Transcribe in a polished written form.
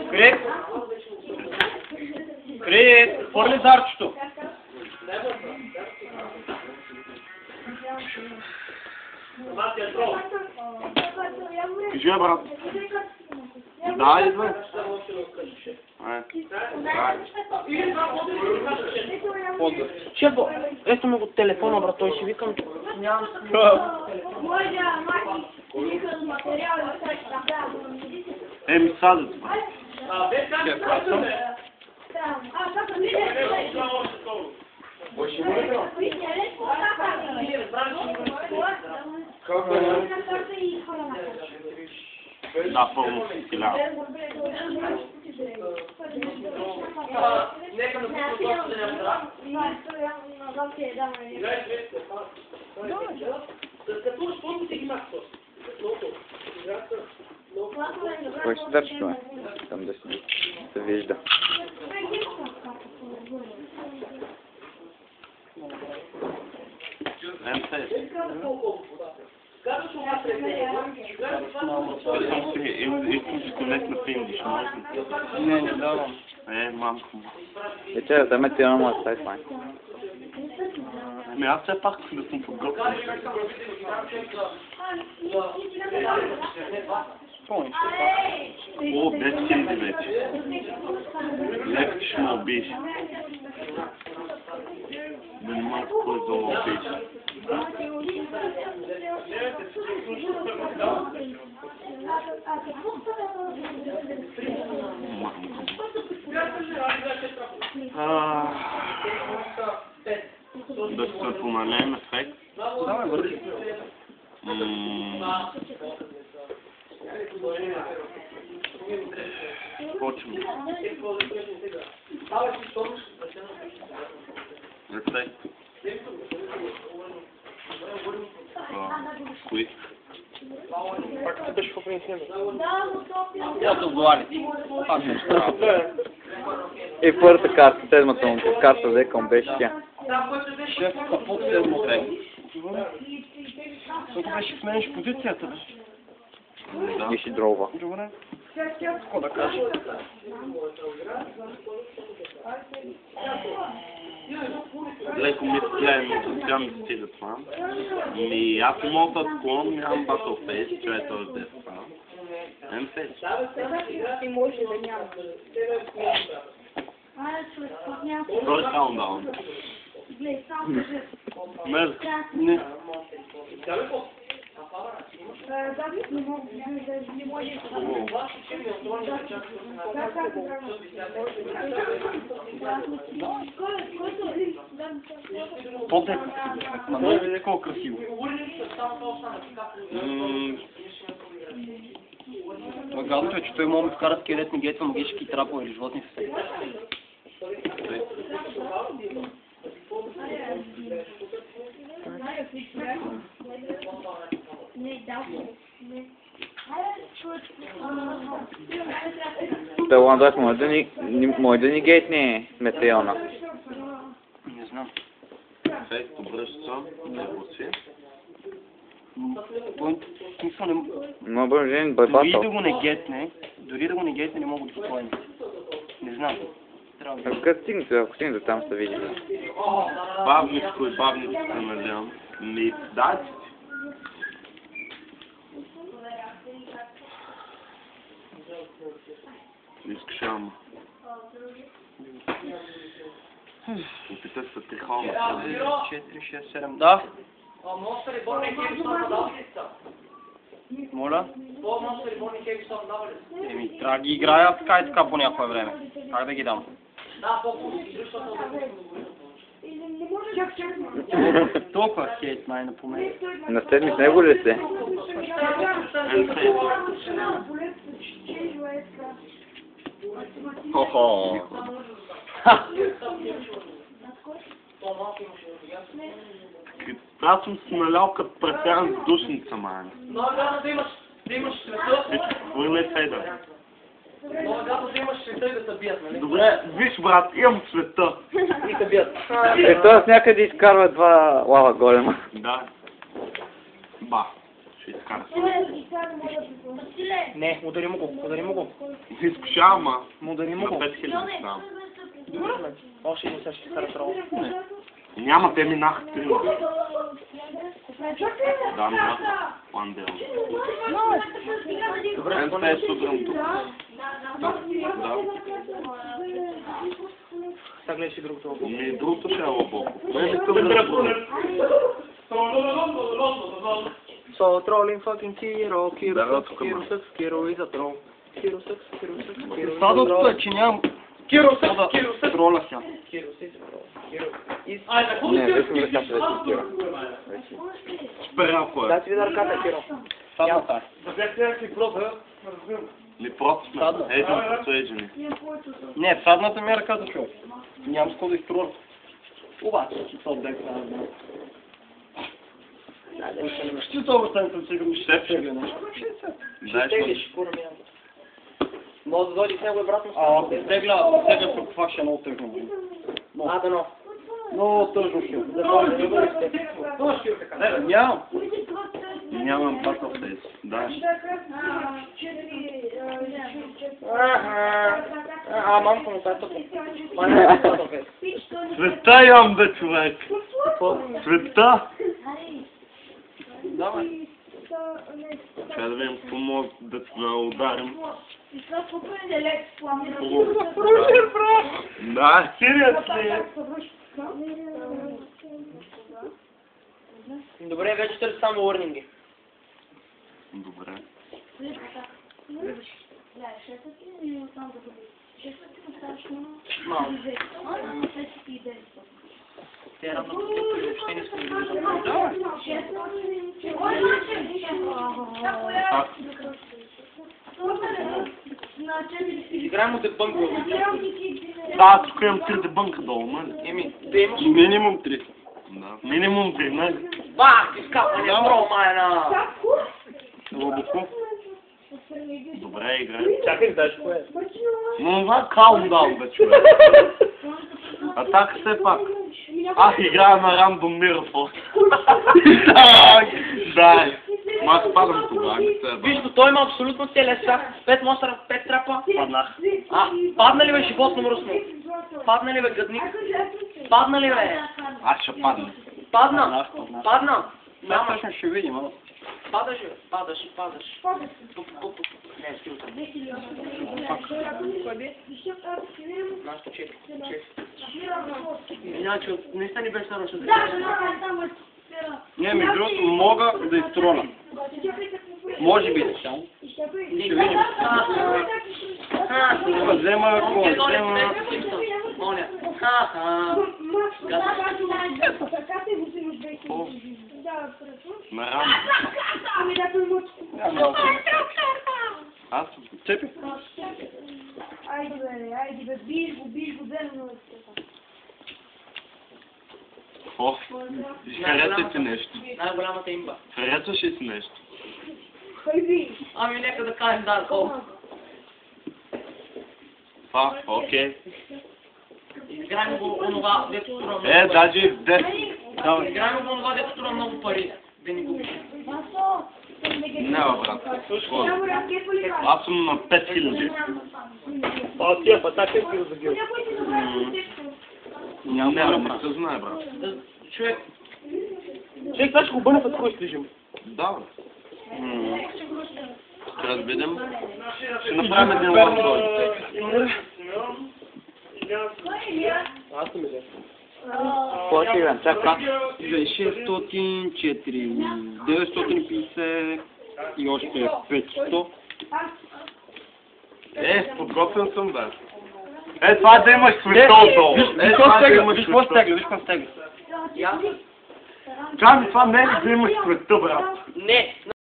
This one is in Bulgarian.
Крит! Крит! Хвърли зарчето! Кажи, брат. Да, идва. Шефо, ето му го телефона, брат, той ще викам. Ми садат. Да, пълно си хиляда. Кой ще държи това? Там да се вижда. Истинско лек на пиндиш, може ли? Не давам. Мамко му. Вече да ме ти на моят сайт, май. Аз все пак да съм подготвен. О, 10 хиляди вече. Лек, ще ме убиеш. Да не мога кой да ме убиеш. Да се поналеем ефект. Давай, върви. Почвам. Ефект. Кои? Пак ти беше по принцип. Я то главите. И първата карта, седмата му карта взе към беше тя. Шеф, какво седмо време? Защото беше смениш позицията, бе. И ще дрова. Добре. Какво да кажа? Леко ми гледам, тя ми стига това. Аз не мога да отклон, нямам Battleface, че е този дет това. Face. Ти може да няма. Той е countdown. Не. По-дека. Ма не види колко красиво. Гадното е, че той може да вкара такива детни гейта магически трапове или животни в себе. Да, Ландак, може да ни гейтне Метеона. Не знам. Ефект, обръща, не си. Смисъл не... Но бъжен Дори байбатъл. да го не гетне, не мога да се поеме. Не знам. Ако стигнете до там, ще видим. Бавничко и бавничко, надявам. Ми дати. Искаш ама. Опитай се ти хора. 4, 6, 7. Да. Моля? Еми, трябва да ги играя така и така по някое време. Как да ги дам? Толкова хейт май напомня. На седми с него ли сте? Хо-хо. Аз съм си налял като пресян с душница, май. Да имаш света. Всичко, хвърля сейда. Но когато ти имаш света и да се бият, нали? Добре, виж брат, имам света. И се бият. Той с някъде изкарва два лава голема. Да. Ба. Ще изкара. Не, удари му го, удари му го. Изкушавам, а. Удари На му го. 5000 ставам. Добре, бе. Още един ще кара трол. Няма, те минаха 3. Да, минаха. One day. Добре, Мен то те е не судрам тук. Да. Сега гледаш и другото лобо. Ми другото ще е лобоко. Мен не съм разбрал. So trolling fucking Kiro, Kiro Да, sucks, тук Kiro ма. sucks, Kiro is a troll. Kiro sucks, Kiro sucks, Kiro is a Стадото troll. е, че нямам Kiro sucks, Kiro sucks. троля сега. Kiro is a troll. Kiro is... Не, вече ми ръката вече изтира. Спряко е. Дай ти видя ръката, Киро. Стадната е. Ми просто сме. Стадна. Един посуеджени. Не, садната ми е ръката, човек. Нямам с какво да изтрувам. Обаче, че това отдек трябва да знам. Ще това остане съм сигурно, ще се тегля нещо. Дай ще. Теглиш, кура ми. Може да дойди с него и обратно. Ако тегля тук това ще е много тъжно. А, да, но. Много тъжно ще. Да дойди, да бъде с теб. Дош, Киро, така. Нямам. Нямам Battle Face. Дай. Мамко му това е Света имам бе, човек. Света. Давай. Трябва да видим какво може да ударим. Да, сериозно. Добре, вече търси само уърнинги. Добре. Малко. Те равно въобще не сме ги Играем от дебънка. Да, тук имам 3 дебънка долу, нали? Еми, да имаш... Минимум 3. Да. Минимум 3, нали? Бах, изкапване, бро, майна! Лобоко. Добре, играй. Чакай, дай ще кое. Но това каундаун, бе, човек. Атака все пак. Аз играя на рандом мирафон. Да, ма аз падам тогава, не се Виж, той има абсолютно целия свят. 5 монстра, 5 трапа. Паднах. Падна ли бе животно мръсно? Падна ли бе гъдник? Падна ли бе? Аз ще падна. Падна. Падна. Няма, ще видим, ама. Падаш, бе. Падаш. Не, скилта. Нашето чек. Иначе, наистина ни беше нарочно. Не, между другото, мога да изтрона. Може би. Ще видим. Взема кой, взема... Моля. На рандом. Аз Цепи. Айде бе, биш го, дено. О, хареса ти нещо. Най-голямата имба. Харесваш ли си нещо? Хайди. Ами нека да кажем Dark Hole. Това, окей. Играем го онова, дето струва много Даже и в 10. пари. Играем го онова, дето струва много пари. Да ни губиш. Не, бе, брат. Аз съм на 5000. А, тия патаки си го загил. Не, не се знае, брат. Човек, сега ще го бъне в кой стижим. Да, бе. Трябва да видим. Ще направим един лънчой. Аз съм идея. Какво ще играем? Чакай. 604, 950 и още 500. Подготвен съм, бе. Това е да имаш света отдолу. Виж какво стегля. Чакай, това не е да имаш света, брат. Не,